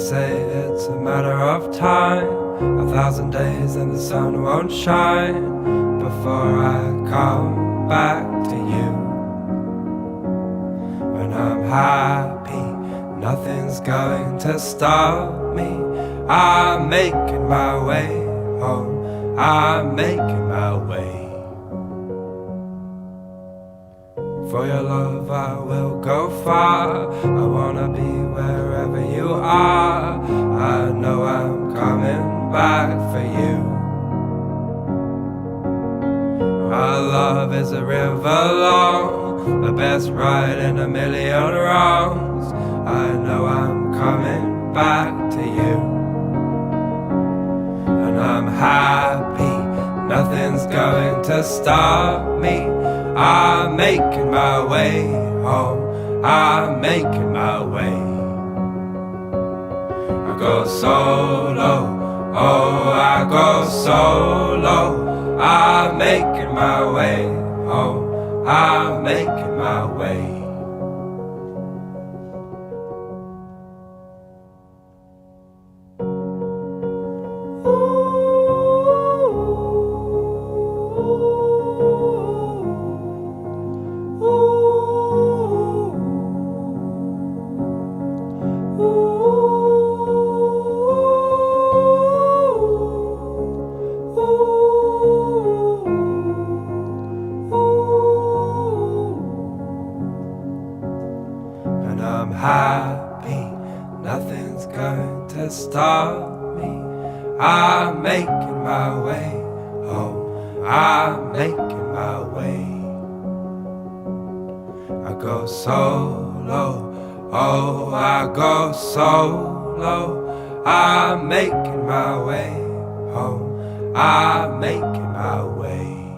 say it's a matter of time, 1,000 days and the sun won't shine before I come back to you. When I'm happy, nothing's going to stop me. I'm making my way home, I'm making my way. For your love I will go far, I wanna be wherever you are. I know I'm coming back for you. Our love is a river long, the best ride in a million wrongs. I know I'm coming back to you. And I'm happy, nothing's going to stop me. I'm making my way home, I'm making my way. I go solo, oh I go solo. I'm making my way home, I'm making my way. And I'm happy, nothing's going to stop me. I'm making my way home, I'm making my way. I go solo, oh I go solo. I'm making my way home, I'm making my way.